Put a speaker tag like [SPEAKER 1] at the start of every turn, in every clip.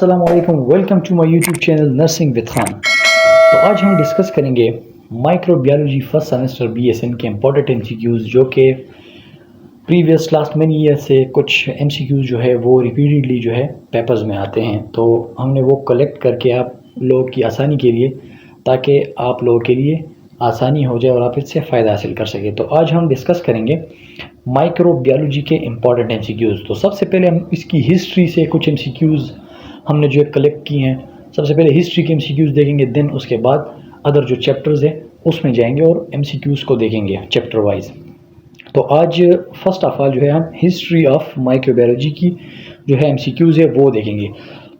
[SPEAKER 1] अस्सलाम वालेकुम, welcome to my YouTube channel nursing with Khan. तो आज हम डिस्कस करेंगे माइक्रोबायोलॉजी फर्स्ट सेमेस्टर बीएसएन के इम्पोर्टेंट एमसीक्यूज़ जो कि प्रीवियस लास्ट मैनी ईयर से कुछ एमसीक्यूज़ जो है वो रिपीटेडली जो है पेपर्स में आते हैं। तो हमने वो कलेक्ट करके आप लोगों की आसानी के लिए, ताकि आप लोगों के लिए आसानी हो जाए और आप इससे फ़ायदा हासिल कर सकें। तो आज हम डिस्कस करेंगे माइक्रोबायोलॉजी के इम्पॉर्टेंट एमसीक्यूज़। तो सबसे पहले हम इसकी हिस्ट्री से कुछ एमसीक्यूज़ हमने जो है कलेक्ट किए हैं। सबसे पहले हिस्ट्री के एमसीक्यूज़ देखेंगे, देन उसके बाद अदर जो चैप्टर्स हैं उसमें जाएंगे और एमसीक्यूज़ को देखेंगे चैप्टर वाइज। तो आज फर्स्ट ऑफ ऑल जो है हम हिस्ट्री ऑफ माइक्रोबायोलॉजी की जो है एमसीक्यूज़ है वो देखेंगे।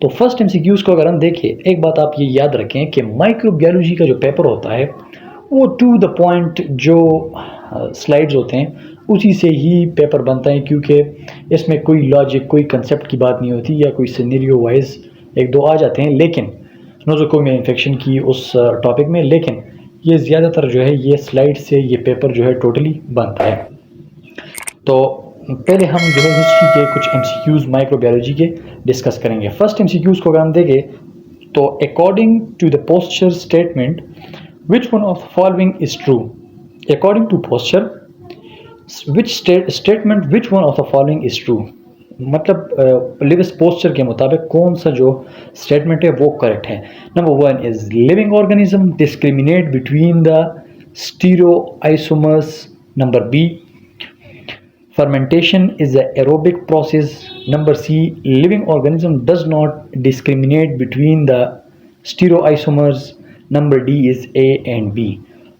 [SPEAKER 1] तो फर्स्ट एमसीक्यूज़ को अगर हम देखें, एक बात आप ये याद रखें कि माइक्रोबायोलॉजी का जो पेपर होता है वो टू द पॉइंट जो स्लाइड्स होते हैं उसी से ही पेपर बनता है, क्योंकि इसमें कोई लॉजिक, कोई कंसेप्ट की बात नहीं होती या कोई सिनेरियो वाइज एक दो आ जाते हैं, लेकिन नोज़ोकोमिया इन्फेक्शन की उस टॉपिक में, लेकिन ये ज़्यादातर जो है ये स्लाइड से ये पेपर जो है टोटली बनता है। तो पहले हम जो है हिस्ट्री के कुछ एमसीक्यूज़ माइक्रोबायोलॉजी के डिस्कस करेंगे। फर्स्ट एमसीक्यूज़ को अगर हम देखें तो according to the posture statement which one of the following is true? According to posture, statement which one of the following is true? मतलब लिविस पोस्चर के मुताबिक कौन सा जो स्टेटमेंट है वो करेक्ट है। Number 1 is living organism discriminate between the stereoisomers. Number B, fermentation is an aerobic process. Number C, living organism does not discriminate between the stereoisomers. Number D is A and B.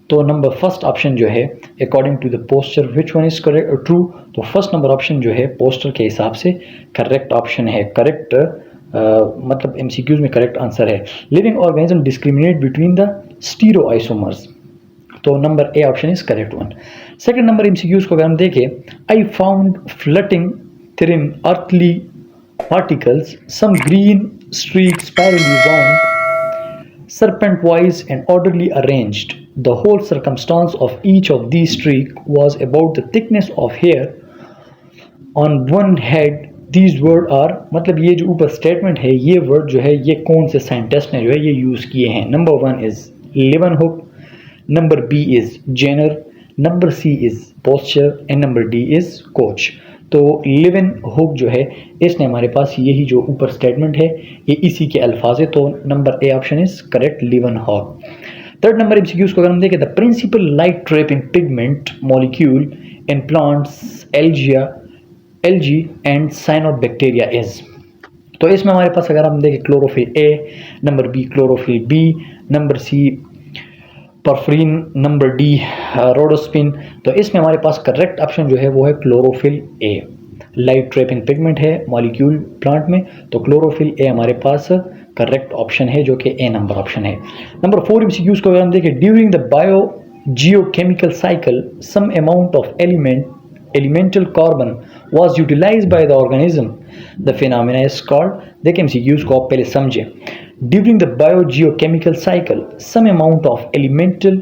[SPEAKER 1] तो number first option जो है according to the Pasteur which one is correct true, तो first number option जो है Pasteur के हिसाब से correct option है। करेक्ट मतलब एमसीक्यूज में करेक्ट आंसर है living organism discriminate between the stereoisomers. तो number A option is correct one. Second number MCQs को अगर हम देखें, I found floating thin earthly particles, some green streaks parallelly bound serpent-wise and orderly arranged. The whole circumstance of each of these streaks was about the thickness of hair on one head. These words are, मतलब ये जो ऊपर statement है ये word जो है ये कौन से साइंटिस्ट ने जो है ये यूज़ किए हैं। Number 1 is Leeuwenhoek, number B is Jenner, number C is Pasteur and number D is Koch. तो लेवनहुक जो है इसने हमारे पास यही जो ऊपर स्टेटमेंट है ये इसी के अल्फाज है। तो number A option is correct, Leeuwenhoek. Third number MCQs को अगर हम देखें, the principal light trapping pigment molecule in plants algae and cyanobacteria is. तो इसमें हमारे पास अगर हम देखें chlorophyll A, number B chlorophyll B, number C porphyrin, number D rhodopsin. तो इसमें हमारे पास करेक्ट ऑप्शन जो है वो है chlorophyll A. Light trapping pigment है मॉलिक्यूल प्लांट में, तो क्लोरोफिल ए हमारे पास करेक्ट ऑप्शन है जो कि ए नंबर ऑप्शन है। नंबर 4 एमसीक्यूज को अगर हम देखें, during the bio geochemical cycle some amount of elemental carbon was utilized by the organism. The phenomena is called, देखिए एमसीक्यूज को आप पहले समझें। During the biogeochemical cycle, some amount of elemental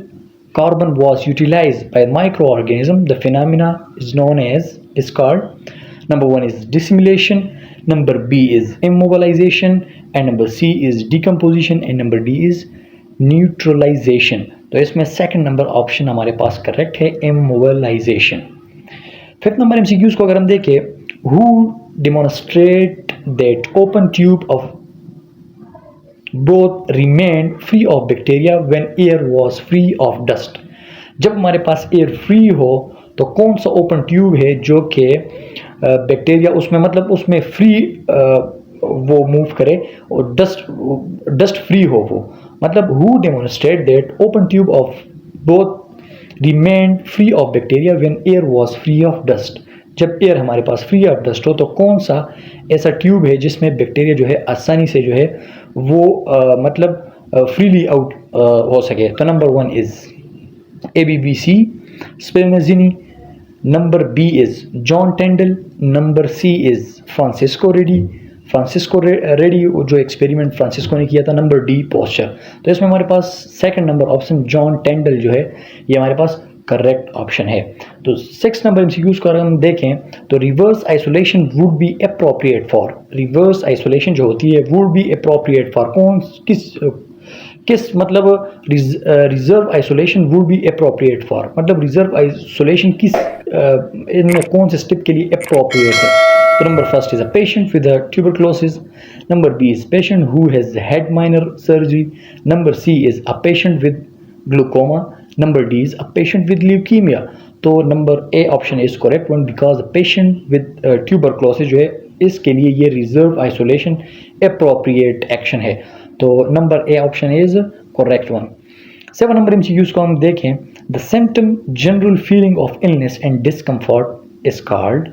[SPEAKER 1] carbon was utilized by microorganism. The phenomena is called, number 1 is dissimilation, number B is immobilization, and number C is decomposition, and number D is neutralization. तो इसमें second number option हमारे पास correct है, immobilization। Fifth number MCQs को अगर हम देखें, who demonstrate that open tube of both remained free of bacteria when air was free of dust। जब हमारे पास एयर फ्री हो तो कौन सा ओपन ट्यूब है जो कि बैक्टीरिया उसमें, मतलब उसमें फ्री वो मूव करे और डस्ट फ्री हो वो, मतलब who demonstrate that open tube of both remained free of bacteria when air was free of dust। जब एयर हमारे पास फ्री ऑफ डस्ट हो तो कौन सा ऐसा ट्यूब है जिसमें बैक्टीरिया जो है आसानी से जो है वो मतलब फ्रीली आउट हो सके। तो number 1 is ABBC Spallanzani, number B is John Tyndall, number C is Francesco Redi जो एक्सपेरिमेंट फ्रांसिस्को ने किया था, नंबर डी पोस्चर। तो इसमें हमारे पास second number option John Tyndall जो है ये हमारे पास करेक्ट ऑप्शन है। तो 6 नंबर एमसीक्यूज को अगर हम देखें तो reverse isolation would be appropriate for, reverse isolation जो होती है वुड बी अप्रोप्रिएट फॉर कौन किस मतलब reserve isolation would be appropriate for, मतलब रिजर्व आइसोलेशन किस इनमें कौन से स्टेप के लिए अप्रोप्रिएट है। तो number first is a patient with tuberculosis, number B is patient who has had minor surgery, number C is a patient with glaucoma, number D is a patient with leukaemia. तो number A option is correct one because patient with tuberculosis जो है इसके लिए ये reserve isolation appropriate action है। तो number A option is correct one. 7 number MCQs को हम देखें, the symptom general feeling of illness and discomfort is called,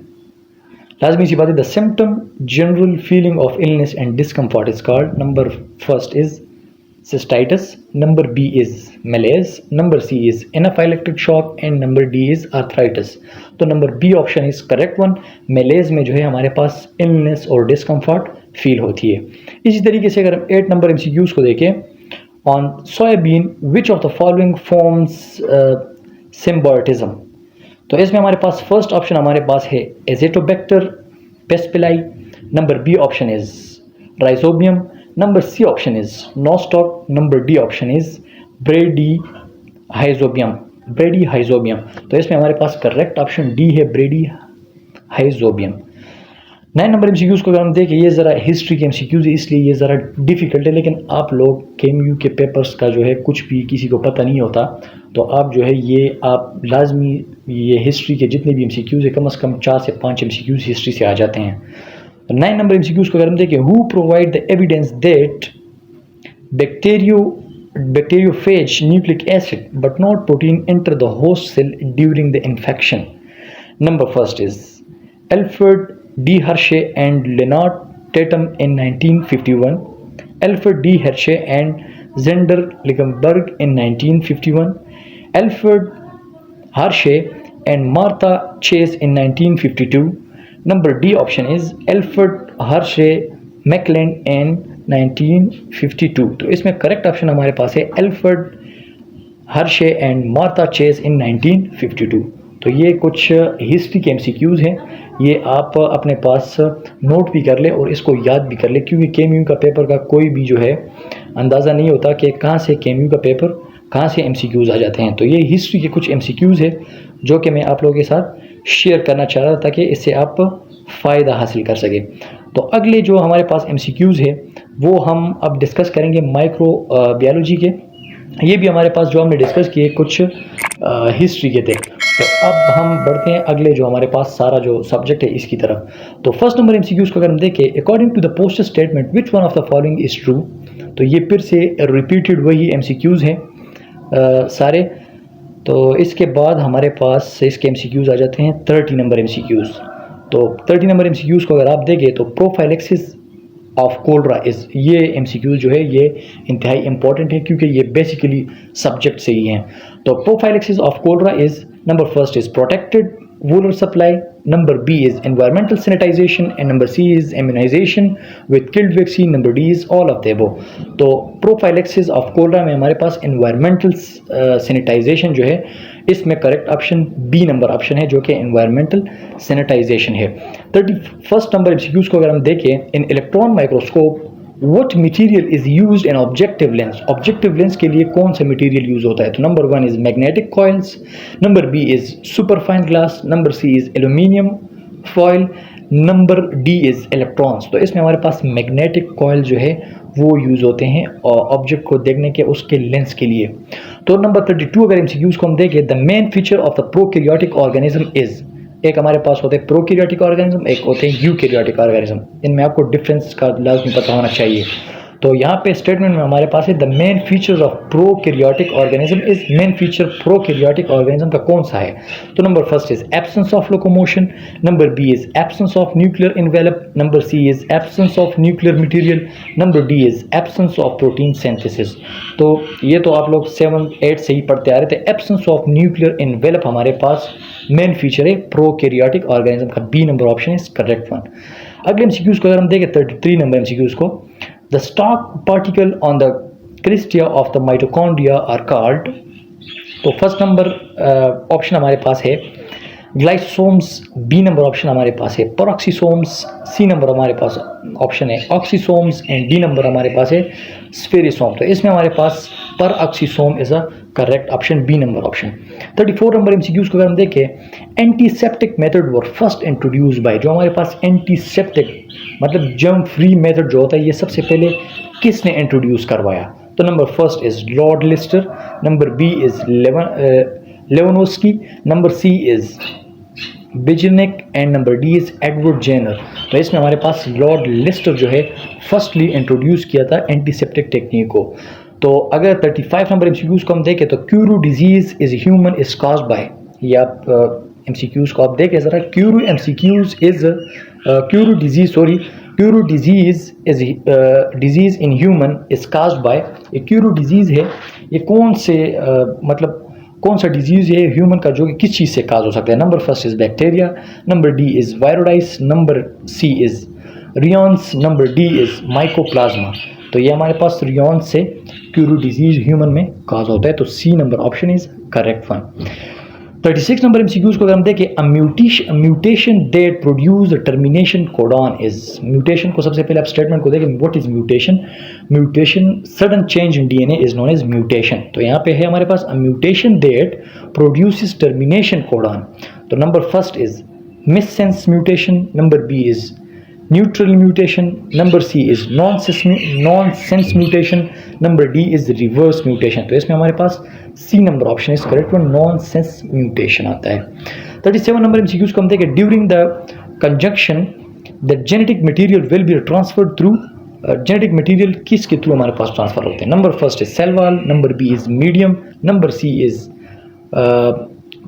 [SPEAKER 1] लाजमी सी बात है, the symptom general feeling of illness and discomfort is called, number first is cystitis, number B is malaise, number C is anaphylactic shock and number D is arthritis। तो number B option is correct one. malaise में जो है हमारे पास illness और discomfort feel होती है। इसी तरीके से अगर हम 8 नंबर एमसीक्यूज को देखें, on soybean which of the following forms symbiotism, तो इसमें हमारे पास फर्स्ट ऑप्शन हमारे पास है एजेटोबैक्टर पेस्पिलाई, number B option is Rhizobium, number C option is Nostoc, number D option is Bradyrhizobium, Bradyrhizobium. तो इसमें हमारे पास करेक्ट ऑप्शन डी है ब्रेडीहाइजोबियम। 9 नंबर एमसीक्यूज को अगर हम देखें, ये ज़रा हिस्ट्री के एमसीक्यूज है इसलिए ये ज़रा डिफिकल्ट है, लेकिन आप लोग केएमयू के पेपर्स का जो है कुछ भी किसी को पता नहीं होता, तो आप जो है ये आप लाजमी ये हिस्ट्री के जितने भी एमसीक्यूज है कम से कम 4 से 5 एमसीक्यूज हिस्ट्री से आ जाते हैं। 9 नंबर एमसीक्यूज को अगर हम देखें, who provide the evidence that bacteriophage nucleic acid but not protein enter the host cell during the infection, number first is Alfred D. Hershey and Leonard Tatum in 1951, Alfred D. Hershey and Zender Lichtenberg in 1951, Alfred Hershey and Martha Chase in 1952, number D option is Alfred Hershey Maclean and 1952। तो इसमें correct option हमारे पास है Alfred Hershey and Martha Chase in 1952। तो ये कुछ history के MCQs हैं, ये आप अपने पास नोट भी कर ले और इसको याद भी कर ले, क्योंकि केएमयू का पेपर का कोई भी जो है अंदाज़ा नहीं होता कि कहाँ से केएमयू का पेपर कहाँ से एमसीक्यूज आ जाते हैं। तो ये हिस्ट्री के कुछ एमसीक्यूज है जो कि मैं आप लोगों के साथ शेयर करना चाह रहा था ताकि इससे आप फ़ायदा हासिल कर सके। तो अगले जो हमारे पास एमसीक्यूज है वो हम अब डिस्कस करेंगे माइक्रो बायोलॉजी के, ये भी हमारे पास जो हमने डिस्कस किए कुछ हिस्ट्री के थे। तो अब हम बढ़ते हैं अगले जो हमारे पास सारा जो सब्जेक्ट है इसकी तरफ। तो फर्स्ट नंबर एमसीक्यूज को अगर हम देखें, according to the poster statement which one of the following is true, तो ये फिर से रिपीटेड वही एमसीक्यूज हैं सारे। तो इसके बाद हमारे पास इसके एमसीक्यूज आ जाते हैं 30 नंबर एमसीक्यूज। तो 30 नंबर एमसीक्यूज को अगर आप देखें तो प्रोफाइलेक्सिस ऑफ कोलरा इज, ये एमसीक्यूज जो है ये इंतहाई इंपॉर्टेंट है क्योंकि ये बेसिकली सब्जेक्ट से ही हैं। तो prophylaxis of cholera is, number first is protected water supply, number B is environmental sanitization and number C is immunization with killed vaccine, number D is all of the above. तो prophylaxis of cholera में हमारे पास environmental sanitization जो है इसमें correct option B number option है जो कि एनवायरमेंटल सैनिटाइजेशन है। 31 नंबर एमसीक्यूज को अगर हम देखें, in electron microscope what material is used in objective lens, objective lens के लिए कौन सा मटेरियल यूज होता है। तो number 1 is magnetic coils, number B is superfine glass, number C is aluminium foil, number D is electrons. तो इसमें हमारे पास मैग्नेटिक कॉइल जो है वो यूज़ होते हैं ऑब्जेक्ट को देखने के उसके लेंस के लिए। तो नंबर 32 अगर एमसीक्यूज को हम देखें, the main feature of the prokaryotic organism is, एक हमारे पास होते हैं प्रोकैरियोटिक ऑर्गेनिज्म, एक होते हैं यूकैरियोटिक ऑर्गेनिज्म, इनमें आपको डिफरेंस का लाजमी पता होना चाहिए। तो यहाँ पे स्टेटमेंट में हमारे पास है the main feature of prokaryotic organism is, main feature prokaryotic organism का कौन सा है। तो number first is absence of locomotion, number B is absence of nuclear envelope, number C is absence of nuclear material, number D is absence of protein synthesis. तो ये तो आप लोग 7-8 से ही पढ़ते आ रहे थे। एब्सेंस ऑफ न्यूक्लियर इन्वेलप हमारे पास मेन फीचर है प्रोकैरियोटिक ऑर्गेनिज्म का, B number option is correct one. अगले एमसीक्यूज को अगर हम देखें 33 नंबर एमसीक्यूज को, the stalk particle on the crystia of the mitochondria are called, तो फर्स्ट नंबर ऑप्शन हमारे पास है ग्लाइसोसोम्स, बी नंबर ऑप्शन हमारे पास है पेरोक्सिसोम्स, सी नंबर हमारे पास ऑप्शन है ऑक्सीसोम्स एंड डी नंबर हमारे पास है स्फेरिसोम। तो इसमें हमारे पास peroxisome is a correct option, B number option. 34 number MCQs को अगर हम देखें, antiseptic method were first introduce by, जो हमारे पास एंटीसेप्टिक मतलब जर्म फ्री मेथड जो होता है ये सबसे पहले किसने इंट्रोड्यूस करवाया? तो number first is Lord Lister, number B is Levanoski, number C is Beijerinck and number D is Edward Jenner. तो इसमें हमारे पास लॉर्ड लिस्टर जो है फर्स्टली इंट्रोड्यूस किया था एंटीसेप्टिक टेक्निक को। तो अगर 35 नंबर एमसीक्यूज को हम देखें तो kuru disease is human is caused by, ये आप एमसीक्यूज को आप देखें ज़रा, kuru MCQs is kuru disease is disease in human is caused by. ये क्यूरू डिजीज है, ये कौन से मतलब कौन सा डिजीज़ है ह्यूमन का जो कि किस चीज़ से काज हो सकता है? Number first is bacteria, number D is viroids, number C is prions, number D is mycoplasma. तो ये हमारे पास रियॉन्स से क्यूरू डिजीज़ ह्यूमन में काज होता है, तो C number option is correct one. 36 number MCQs को अगर हम देखें, a mutation that produce termination codon is. Mutation को सबसे पहले आप स्टेटमेंट को देखें, what is mutation? Mutation sudden change in DNA is known as mutation. तो यहाँ पे है हमारे पास a mutation that produces termination codon. तो number first is missense mutation, number B is neutral mutation, number C is non sense mutation, number D is reverse mutation. तो इसमें हमारे पास C number option is correct one, nonsense mutation आता है। 37 number MCQs को हम देखें, during the conjugation the genetic material will be transferred through, genetic material किसके थ्रू हमारे पास ट्रांसफर होते हैं? Number first is cell wall, number B is medium, number C is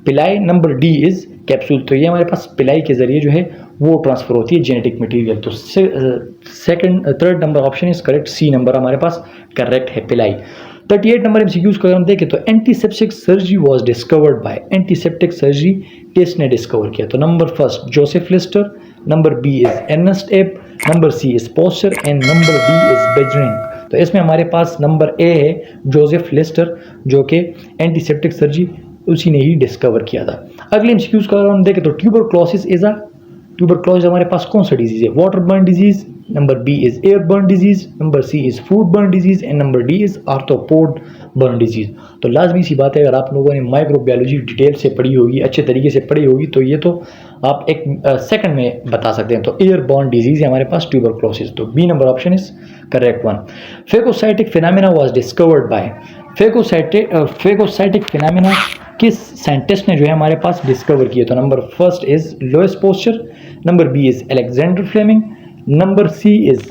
[SPEAKER 1] pili, number D is capsule. तो ये हमारे पास पिलाई के जरिए जो है वो ट्रांसफर होती है जेनेटिक मटेरियल। तो third number option is correct, C number हमारे पास करेक्ट है, पिलाई। 38 नंबर एमसीक्यूज को अगर हम देखें तो antiseptic surgery was discovered by, antiseptic surgery किसने डिस्कवर किया? तो number first Joseph Lister, number B is Ernest Abbe, number C is Pasteur and number D is Beijerinck. तो इसमें हमारे पास नंबर ए है जोसेफ लिस्टर, जो कि एंटीसेप्टिक सर्जरी उसी ने ही डिस्कवर किया था। अगले एमसीक्यूज को अगर हम देखें तो ट्यूबरक्लोसिस इज ट्यूबरक्लोसिस हमारे पास कौन सा डिजीज है? Water borne disease, number B is air borne disease, number C is food borne disease and number D is arthropod borne disease. तो लाजमी सी बात है, अगर आप लोगों ने माइक्रोबायोलॉजी डिटेल से पढ़ी होगी, अच्छे तरीके से पढ़ी होगी, तो ये तो आप एक सेकंड में बता सकते हैं। तो एयर बर्न डिजीज है हमारे पास ट्यूबरक्लोसिस, तो B number option is correct one. Phagocytic phenomena was discovered by, phagocytic phenomena किस साइंटिस्ट ने जो है हमारे पास डिस्कवर किया? तो number first is Louis Pasteur, number B is Alexander Fleming, number C is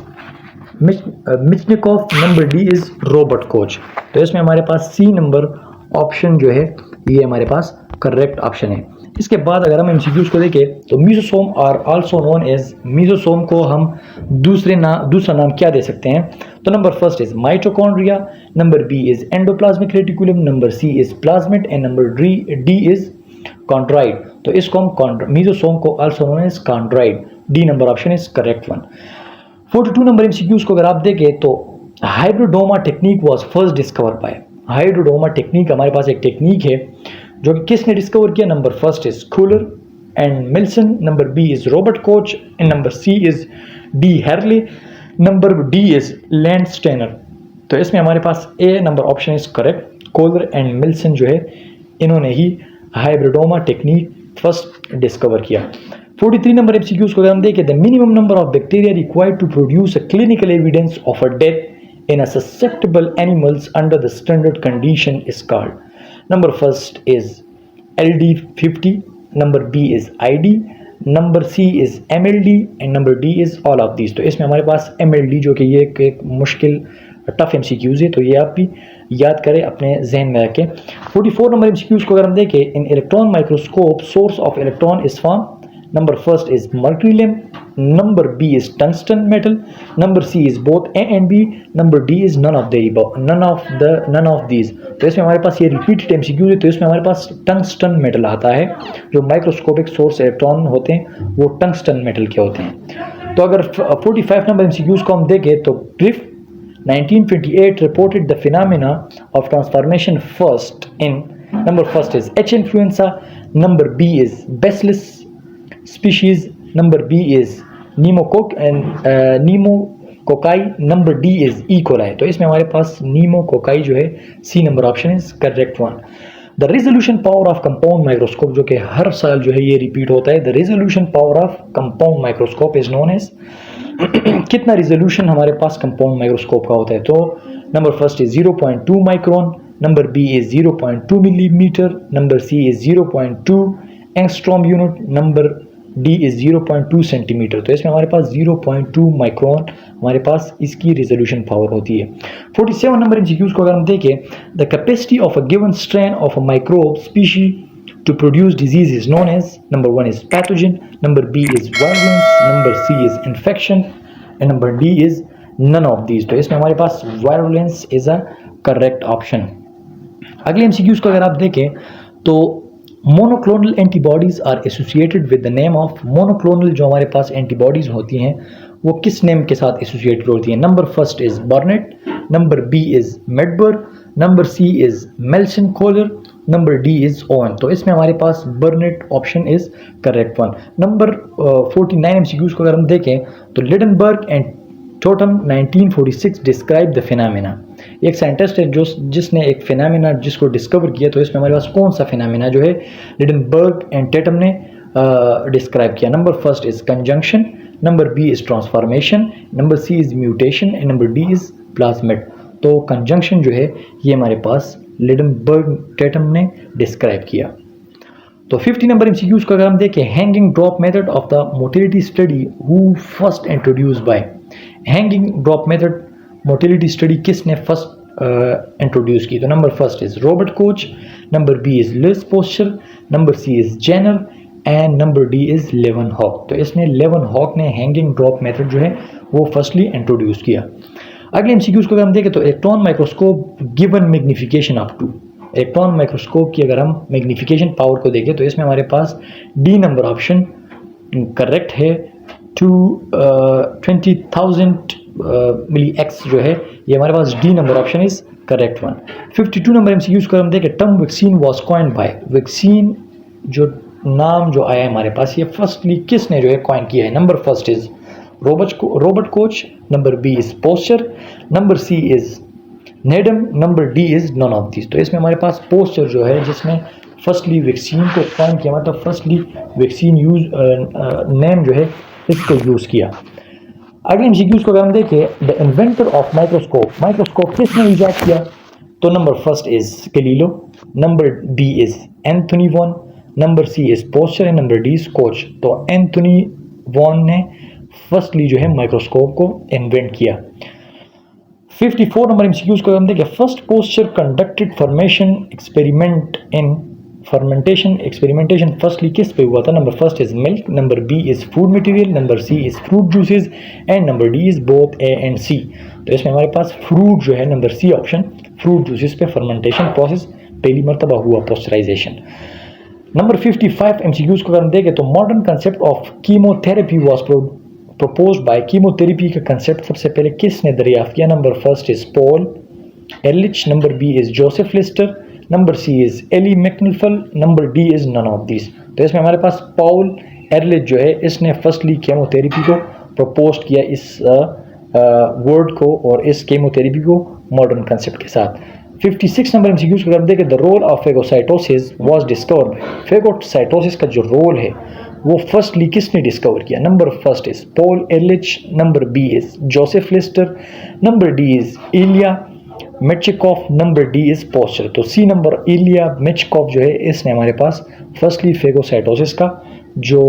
[SPEAKER 1] Metchnikoff, number D is Robert Koch. तो इसमें हमारे पास सी नंबर ऑप्शन जो है ये हमारे पास करेक्ट ऑप्शन है। इसके बाद अगर हम एमसीक्यूज को देखें तो mesosome are also known as, mesosome को हम दूसरा नाम क्या दे सकते हैं? तो number first is mitochondria, number B is endoplasmic reticulum, number C is plasmid and number D is chondrioid. तो इसको हम मीजोसोम को also known as chondrioid, D number option is correct one. 42 number MCQs को अगर आप देखें तो hybridoma technique was first discover by, hybridoma technique हमारे पास एक टेक्निक है जो कि किसने डिस्कवर किया? Number first is Kohler and Milstein, number B is Robert Koch and number C is d'Herelle, number D is Landsteiner. तो इसमें हमारे पास A number option is correct, Kohler and Milstein जो है इन्होंने ही हाइब्रिडोमा टेक्निक फर्स्ट डिस्कवर किया। 43 number MCQs को अगर हम देखें, the minimum number of bacteria required to produce a clinical evidence of a death in a susceptible animals under the standard condition is called. Number first is LD50, number B is ID, number C is MLD and number D is all of these। तो इसमें हमारे पास MLD जो कि ये एक मुश्किल tough MCQs है, तो ये आप भी याद करें अपने जहन में रखें। 44 नंबर MCQs को अगर हम देखें, in electron microscope source of electron is form, number first is mercurium, number B is tungsten metal, number C is both A and B, number D is none of these. तो इसमें हमारे पास ये repeated MCQ है, तो इसमें हमारे पास tungsten metal आता है, जो माइक्रोस्कोपिक सोर्स इलेक्ट्रॉन होते हैं वो टंगस्टन मेटल के होते हैं। तो अगर 45 नंबर एमसीक्यूज को हम देखें तो Griff 1928 reported the phenomena of transformation first in Number first is H. influenza. Number B is Bacillus species. Number B is pneumococci. Number D is E. coli. तो इसमें हमारे पास pneumococci जो है C number option is correct one. The resolution power of compound microscope, जो कि हर साल जो है ये रिपीट होता है. The resolution power of compound microscope is known as कितना रेजोल्यूशन हमारे पास कंपाउंड माइक्रोस्कोप का होता है. तो number first is 0.2 micron. Number B is 0.2 millimetre. Number C is 0.2 angstrom unit. Number D is 0.2 centimetre. तो इसमें हमारे पास 0.2 माइक्रोन हमारे पास इसकी रेजोल्यूशन पावर होती है. 47 नंबर एमसीक्यूज को अगर हम देखें, the capacity of a given strain of a microbe species to produce disease is known as. Number 1 is pathogen. Number B is virulence. Number C is infection. And number D is none of these. तो इसमें हमारे पास virulence is a correct option. अगले MCQs को अगर आप देखें तो monoclonal antibodies are associated with the name of. monoclonal जो हमारे पास antibodies होती हैं वो किस नेम के साथ एसोसिएटेड होती हैं. Number first is Burnet. Number B is Medawar. Number C is Milstein Kohler. Number D is Owen. तो इसमें हमारे पास Burnet option is correct one. Number 49 MCQs को अगर हम देखें तो Lederberg and Tatum 1946 describe the phenomena. एक साइंटिस्ट है जिसने एक फिनोमेना जिसको डिस्कवर किया. तो इसमें हमारे पास कौन सा फिनोमेना जो है लिडनबर्ग एंड टेटम ने डिस्क्राइब किया. Number first is conjunction. Number B is transformation. Number C is mutation and number D is plasmid. तो कंजंक्शन जो है ये हमारे पास लिडनबर्ग टेटम ने डिस्क्राइब किया. तो 50 नंबर एमसीक्यूज को अगर हम देखें, hanging drop method of the motility study who first introduce by. Hanging drop method motility study किसने फर्स्ट इंट्रोड्यूस की. तो number first is Robert Koch. Number B is Louis Pasteur. Number C is Jenner and number D is Leeuwenhoek. तो इसने लेवनहॉक ने hanging drop method जो है वो firstly introduce किया. अगले एमसीक्यूज को अगर हम देखें तो electron microscope given magnification up to. Electron microscope की अगर हम मैग्निफिकेशन पावर को देखें तो इसमें हमारे पास डी नंबर ऑप्शन करेक्ट है. 20,000 मिली एक्स जो है ये हमारे पास D number option is correct one. 52 number MCQs को हम देखें, term vaccine was coined by. Vaccine जो नाम जो आया है हमारे पास ये फर्स्टली किसने जो है कॉइन किया है. Number first is Robert Koch. Number B is Pasteur. Number C is Needham. Number D is none of this. तो इसमें हमारे पास पोस्चर जो है जिसने फर्स्टली वैक्सीन को कॉइन किया, मतलब फर्स्टली वैक्सीन यूज नेम जो है इसको यूज किया. अगले एमसीक्यूज को अगर हम देखें, द इन्वेंटर ऑफ माइक्रोस्कोप किसने ईजाद किया. तो number first is Galileo. Number B is Anthony van. Number C is Pasteur and number D is Koch. तो एंथनी वॉन ने फर्स्टली जो है माइक्रोस्कोप को इन्वेंट किया. 54 नंबर एमसीक्यूज को हम देखें, first Pasteur conducted fermentation experimentation firstly किस पे हुआ था. Number first is milk. Number B is food material. Number C is fruit juices and number D is both A and C. तो इसमें हमारे पास फ्रूट जो है number C option fruit juices पे फर्मेंटेशन प्रोसेस पहली मरतबा हुआ पोस्चराइजेशन. नंबर 55 एमसीक्यूज को अगर हम देखें तो modern concept of chemotherapy was proposed by. Chemotherapy का कंसेप्ट सबसे पहले किसने दरियाफ्त किया. Number first is Paul Ehrlich. Number B is Joseph Lister. Number C is Elie मैकनिफल. Number D is none of this. तो इसमें हमारे पास पॉल एलिच जो है इसने फर्स्टली कीमोथेरेपी को प्रपोज किया, इस वर्ड को और इस कीमोथेरेपी को मॉडर्न कंसेप्ट के साथ. 56 नंबर एमसीक्यूज को देखें, the role of phagocytosis was discovered. Phagocytosis का जो रोल है वो फर्स्टली किसने डिस्कवर किया. Number first is Paul Ehrlich. Number B is Joseph Lister. Number D is Ilya Metchnikoff. Number D is Pasteur. तो C number इलिया मेटचिकोफ जो है इसने हमारे पास फर्स्टली फेगोसाइटोसिस का जो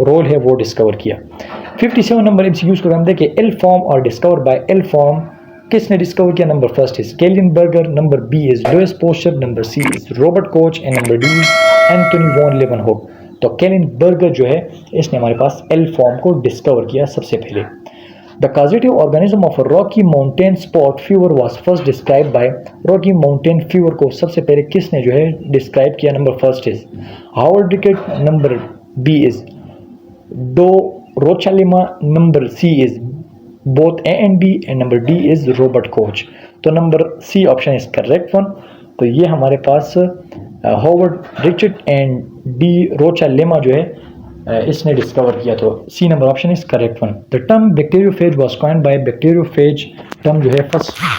[SPEAKER 1] रोल है वो डिस्कवर किया. 57 नंबर एमसीक्यूज को हम देखें, एल फॉर्म और डिस्कवर बाय एल फॉर्म किसने डिस्कवर किया. Number first is Klieneberger. Number B is Louis Pasteur. Number C is Robert Koch and number D is Anthony van Leeuwenhoek. तो Klieneberger जो है इसने हमारे पास एल फॉर्म को डिस्कवर किया सबसे पहले. The causative organism of Rocky Mountain spot fever was first describe by. Rocky Mountain fever को सबसे पहले किसने जो है डिस्क्राइब किया. Number first is Howard Ricketts. Number B is da Rocha Lima. Number C is both A and B and number D is Robert Koch. तो number C option is correct one. तो ये हमारे पास Howard Richard and da Rocha Lima जो है इसने discover किया। तो C number option is correct one. The term bacteriophage was coined by bacteriophage term जो है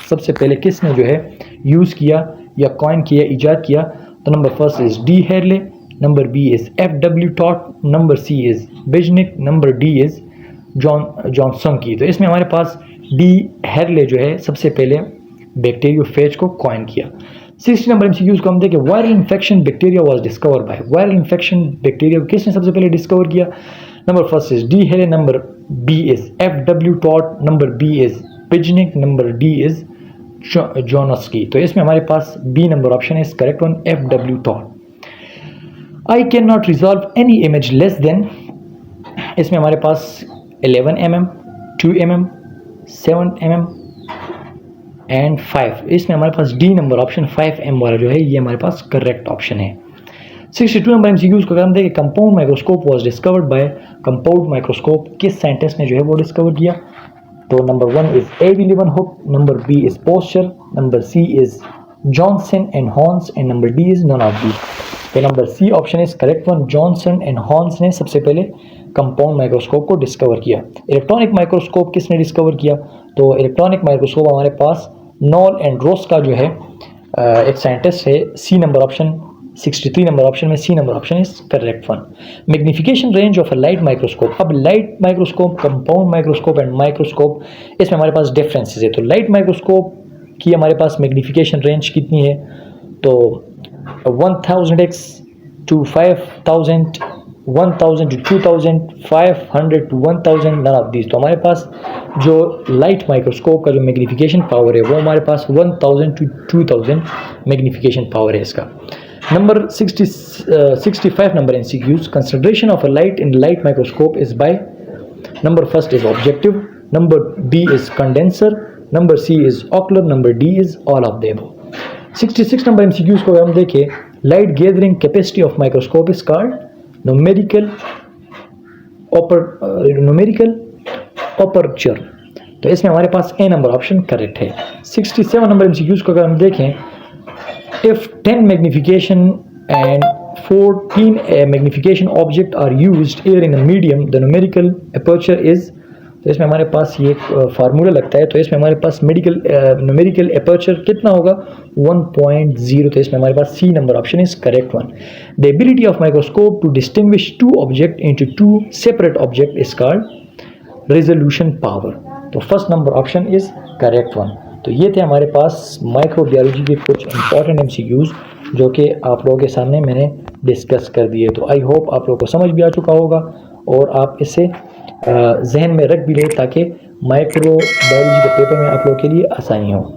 [SPEAKER 1] सबसे पहले किसने जो है यूज़ किया या कॉइन किया, ईजाद किया? तो number first is d'Herelle, number B is F W. टॉट, number C is Beijerinck, number D is Johnson की। तो इसमें हमारे पास डी हेरले जो है सबसे पहले बैक्टीरियोफेज को कॉइन किया। 60 नंबर MCQs को हम देखें, viral infection bacteria was discover by. Viral infection bacteria को किसने सबसे पहले डिस्कवर किया? Number first is d'Herelle, number B is F W. टॉट, number B is Beijerinck, number D is Johnsky. तो इसमें हमारे पास B number option is correct one, F W. टॉट। I can not resolve any image less than, इसमें हमारे पास 11 mm, 2 mm, 7 mm and 5। इसमें हमारे पास डी नंबर ऑप्शन 5M वाला जो है ये हमारे पास करेक्ट ऑप्शन है। 62 नंबर MCQs को अगर हम देखें, compound microscope was discovered by. Compound microscope किस साइंटिस्ट ने जो है वो डिस्कवर किया? तो number 1 is A.V. Leeuwenhoek, number B is Pasteur, number C is Janssen and Hans and number D is none of the. तो number C option is correct one, Janssen and Hans ने सबसे पहले compound microscope को discover किया। Electronic microscope किसने discover किया? तो electronic microscope हमारे पास नॉल एंड रोस का जो है एक साइंटिस्ट है। C number option 63 number option में C number option is correct one. Magnification range of a light microscope. अब light microscope, compound microscope and microscope, इसमें हमारे पास डिफरेंसेस है। तो लाइट माइक्रोस्कोप की हमारे पास मैग्निफिकेशन रेंज कितनी है? तो 1000x to 5000, 1000 to 2000, 500 to 1000, none of these। तो हमारे पास जो लाइट माइक्रोस्कोप का जो मैग्निफिकेशन पावर है वो हमारे पास 1000 to 2000 मैग्निफिकेशन पावर है इसका। Number 65 number MCQs, consideration of a light in light microscope is by. Number first is objective, number B is condenser, number C is ocular, number D is all of the above. 66 number MCQs को हम देखें, light gathering capacity of microscope is called numerical aperture. तो इसमें हमारे पास A number option correct है। 67 number MCQs को अगर हम देखें, if 10 magnification and 14 magnification object are used here in a medium, the numerical aperture is. तो इसमें हमारे पास ये फार्मूला लगता है। तो इसमें हमारे पास न्यूमेरिकल अपर्चर कितना होगा? 1.0। तो इसमें हमारे पास C number option is correct one. The ability of microscope to distinguish two object into two separate object is called resolution power. तो first number option is correct one. तो ये थे हमारे पास माइक्रोबायोलॉजी के कुछ इंपॉर्टेंट MCQs जो कि आप लोगों के सामने मैंने डिस्कस कर दिए। तो आई होप आप लोगों को समझ भी आ चुका होगा और आप इसे जहन में रख भी लें ताकि माइक्रोबायोलॉजी के पेपर में आप लोगों के लिए आसानी हो।